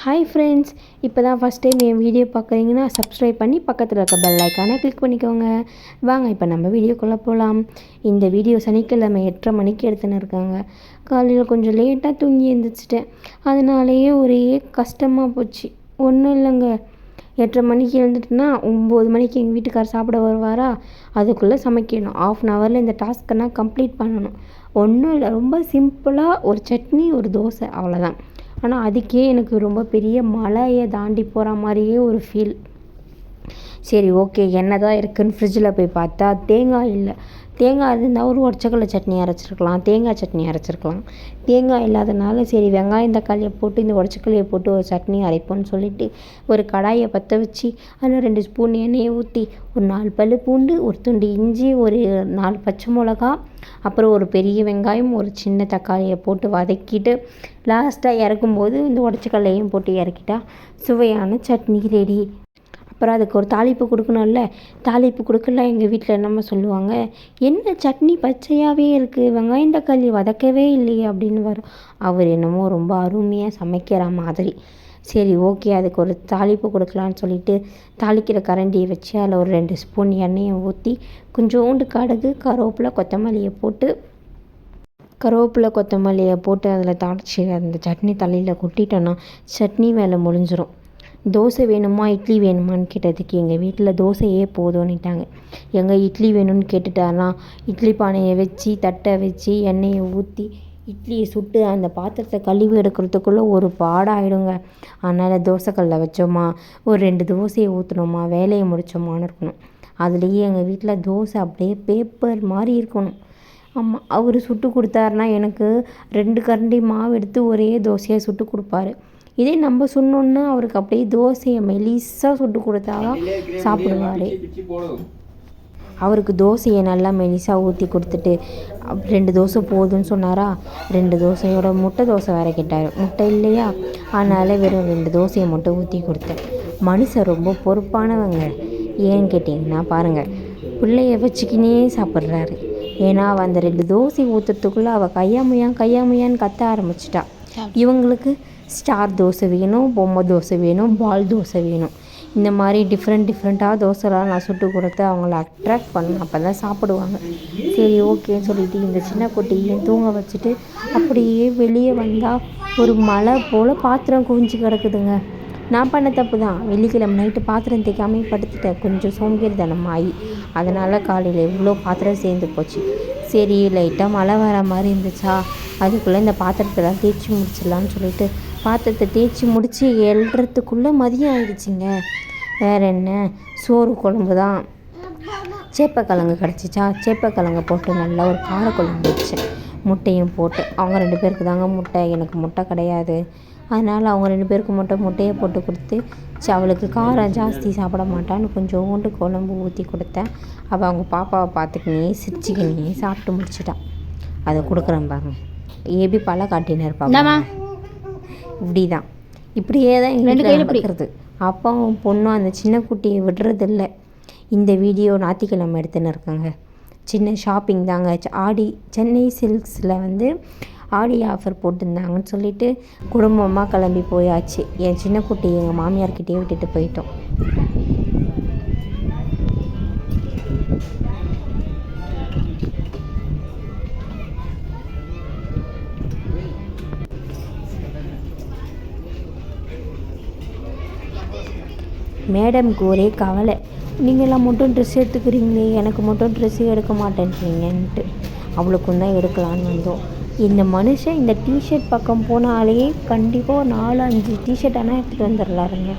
Hi friends, இப்போ தான் first time என் video பார்க்குறீங்கன்னா சப்ஸ்கிரைப் பண்ணி பக்கத்தில் இருக்க பெல் ஐக்கானை கிளிக் பண்ணிக்கோங்க. வாங்க இப்போ நம்ம வீடியோக்குள்ளே போகலாம். இந்த வீடியோ சனிக்கிழமை 8:30 மணிக்கு எடுத்துன்னு இருக்காங்க. காலையில் கொஞ்சம் லேட்டாக தூங்கி எழுந்திரிச்சிட்டேன். அதனாலேயே ஒரே கஷ்டமாக போச்சு. ஒன்றும் இல்லைங்க, 8:30 மணிக்கு எழுந்துட்டுனா 9 மணிக்கு எங்கள் வீட்டுக்கார் சாப்பிட வருவாரா, அதுக்குள்ளே சமைக்கணும். 1/2 ஹவரில் இந்த டாஸ்க்கெல்லாம் கம்ப்ளீட் பண்ணணும். ஒன்றும் இல்லை, ரொம்ப சிம்பிளாக ஒரு சட்னி ஒரு தோசை அவ்வளோதான். ஆனால் அதுக்கே எனக்கு ரொம்ப பெரிய மலையை தாண்டி போகிற மாதிரியே ஒரு ஃபீல். சரி ஓகே, என்ன தான் இருக்குதுன்னு ஃப்ரிட்ஜில் போய் பார்த்தா தேங்காய் இல்லை. தேங்காய் இருந்தால் ஒரு உடச்சக்கடலை சட்னி அரைச்சிருக்கலாம், தேங்காய் சட்னி அரைச்சிருக்கலாம். தேங்காய் இல்லாதனால சரி வெங்காயம் தக்காளியை போட்டு இந்த உடச்சக்கடலையை போட்டு ஒரு சட்னி அரைப்போன்னு சொல்லிவிட்டு ஒரு கடாயை பற்ற வச்சு அதில் 2 ஸ்பூன் எண்ணெயை ஊற்றி ஒரு 4 பல் பூண்டு, ஒரு துண்டு இஞ்சி, ஒரு 4 பச்சை மிளகா, அப்புறம் ஒரு பெரிய வெங்காயம், ஒரு சின்ன தக்காளியை போட்டு வதக்கிட்டு லாஸ்ட்டாக இறக்கும்போது இந்த உடச்சக்கடலையும் போட்டு இறக்கிட்டா சுவையான சட்னி ரெடி. அப்புறம் அதுக்கு ஒரு தாளிப்பு கொடுக்கணும்ல. தாளிப்பு கொடுக்கல எங்கள் வீட்டில் என்னம்மா சொல்லுவாங்க, என்ன சட்னி பச்சையாகவே இருக்குது, வெங்காயம் தக்காளி வதக்கவே இல்லையே அப்படின்னு வரும். அவர் என்னமோ ரொம்ப அருமையாக சமைக்கிற மாதிரி. சரி ஓகே, அதுக்கு ஒரு தாளிப்பு கொடுக்கலான்னு சொல்லிட்டு தாளிக்கிற கரண்டியை வச்சு அதில் ஒரு 2 ஸ்பூன் எண்ணெயை ஊற்றி கொஞ்சோண்டு கடுகு, கருவேப்பிலை, கொத்தமல்லியை போட்டு அதில் தாளித்து அந்த சட்னி தலையில் கொட்டிட்டோன்னா சட்னி வேலை முடிஞ்சிடும். தோசை வேணுமா இட்லி வேணுமான்னு கேட்டதுக்கு எங்கள் வீட்டில் தோசையே போதும்னுட்டாங்க. எங்கள் இட்லி வேணும்னு கேட்டுட்டாருன்னா இட்லி பானையை வச்சு தட்டை வச்சு எண்ணெயை ஊற்றி இட்லியை சுட்டு அந்த பாத்திரத்தை கழுவி எடுக்கிறதுக்குள்ளே ஒரு பாடாகிடுங்க. அதனால் தோசைக்கல்லில் வச்சோமா ஒரு 2 தோசையை ஊற்றினோமா வேலையை முடித்தோமான்னு இருக்கணும். அதுலேயே எங்கள் வீட்டில் தோசை அப்படியே பேப்பர் மாதிரி இருக்கணும். ஆமாம், அவர் சுட்டு கொடுத்தாருனா எனக்கு 2 கரண்டி மாவு எடுத்து ஒரே தோசையாக சுட்டு கொடுப்பாரு. இதே நம்ம சொன்னோன்னா அவருக்கு அப்படியே தோசையை மெலிசாக சுட்டு கொடுத்தாதான் சாப்பிடுவார். அவருக்கு தோசையை நல்லா மெலிசாக ஊற்றி கொடுத்துட்டு 2 தோசை போதும்னு சொன்னாரா, 2 தோசையோட முட்டை தோசை வேறு கேட்டார். முட்டை இல்லையா, அதனால் வெறும் 2 தோசையை மட்டும் ஊற்றி கொடுத்தேன். மனுஷன் ரொம்ப பொறுப்பானவங்க. ஏன்னு கேட்டிங்கன்னா பாருங்கள், பிள்ளைய வச்சுக்கினே சாப்பிட்றாரு. ஏன்னா அவள் அந்த 2 தோசை ஊற்றுறதுக்குள்ளே அவள் கையாமையான்னு கத்த ஆரம்பிச்சிட்டா. இவங்களுக்கு ஸ்டார் தோசை வேணும், பொம்மை தோசை வேணும், பால் தோசை வேணும். இந்த மாதிரி டிஃப்ரெண்ட்டாக தோசைலாம் நான் சுட்டு கொடுத்து அவங்கள அட்ராக்ட் பண்ணேன். அப்போ தான் சாப்பிடுவாங்க. சரி ஓகேன்னு சொல்லிவிட்டு இந்த சின்ன குட்டியையும் தூங்க வச்சுட்டு அப்படியே வெளியே வந்தால் ஒரு மலை போல் பாத்திரம் குவிஞ்சு கிடக்குதுங்க. நான் பண்ண தப்பு தான். வெள்ளிக்கிழமை நைட்டு பாத்திரம் தேய்க்காமே படுத்துட்டேன். கொஞ்சம் சோம்பேறித்தனம் ஆகி அதனால் காலையில் இவ்வளோ பாத்திரம் சேர்ந்து போச்சு. சரி லைட்டாக மழை வர மாதிரி இருந்துச்சா, அதுக்குள்ளே இந்த பாத்திரத்தெல்லாம் தேய்ச்சி முடிச்சிடலான்னு சொல்லிட்டு பாத்திரத்தை தேய்ச்சி முடித்து எழுறதுக்குள்ளே மதியம் ஆயிடுச்சுங்க. வேறு என்ன, சோறு குழம்பு தான். சேப்பக்கிழங்கு கிடச்சிச்சா, சேப்பக்கிழங்கு போட்டு நல்லா ஒரு காரக்குழம்பு வச்சேன். முட்டையும் போட்டு அவங்க 2 பேருக்கு தாங்க முட்டை, எனக்கு முட்டை கிடையாது. அதனால் அவங்க 2 பேருக்கு மட்டும் முட்டையை போட்டு கொடுத்து அவளுக்கு காரம் ஜாஸ்தி சாப்பிட மாட்டான்னு கொஞ்சோண்டு குழம்பு ஊற்றி கொடுத்தேன். அவள் அவங்க பாப்பாவை பார்த்துக்கினே சிரிச்சுக்கினே சாப்பிட்டு முடிச்சிட்டான். அதை கொடுக்குறேன் பாருங்க, எப்படி பல காட்டின்னு இருப்பாங்க. இப்படி தான், இப்படியே தான் எங்களுக்கு நடக்கிறது. அப்பாவும் பொண்ணும் அந்த சின்ன குட்டியை விடுறதில்ல. இந்த வீடியோ ஞாயிற்றுக்கிழமை எடுத்துன்னு இருக்காங்க. சின்ன ஷாப்பிங் தாங்க. சென்னை சில்க்ஸில் ஆடி ஆஃபர் போட்டிருந்தாங்கன்னு சொல்லிட்டு குடும்பமாக கிளம்பி போயாச்சு. என் சின்ன குட்டி எங்கள் மாமியார்கிட்டயே விட்டுட்டு போயிட்டோம். மேடம்க்கு ஒரே கவலை, நீங்களாம் மட்டும் ட்ரெஸ் எடுத்துக்கிறீங்களே, எனக்கு மட்டும் ட்ரெஸ்ஸே எடுக்க மாட்டேன்றீங்கன்ட்டு. அவளுக்கும் தான் எடுக்கலான்னு வந்தோம். இந்த மனுஷன் இந்த டிஷர்ட் பக்கம் போனாலே கண்டிப்பாக 4-5 டிஷர்ட் ஆனால் எடுத்துகிட்டு வந்துடலாருங்க.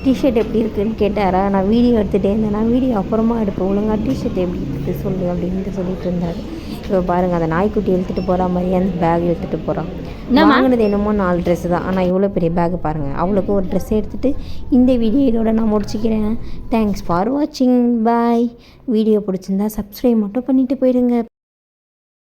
டிஷர்ட் எப்படி இருக்குதுன்னு கேட்டாரா, நான் வீடியோ எடுத்துகிட்டே இருந்தேன். நான் வீடியோ அப்புறமா எடுப்பேன், ஒழுங்கா டிஷர்ட் எப்படி இருக்குது சொல்லு அப்படின்ட்டு சொல்லிட்டு இருந்தார். இப்போ பாருங்கள், அந்த நாய்க்குட்டி எடுத்துகிட்டு போகிற மாதிரியே அந்த பேக் எடுத்துகிட்டு போகிறான். வாங்கினது என்னமோ 4 ட்ரெஸ்ஸு தான், ஆனால் இவ்வளோ பெரிய பேக்கு பாருங்கள். அவளுக்கு ஒரு ட்ரெஸ் எடுத்துகிட்டு இந்த வீடியோ இதோட நான் முடிச்சுக்கிறேன். தேங்க்ஸ் ஃபார் வாட்சிங், பாய். வீடியோ பிடிச்சிருந்தா சப்ஸ்கிரைப் மட்டும் பண்ணிவிட்டு போயிடுங்க.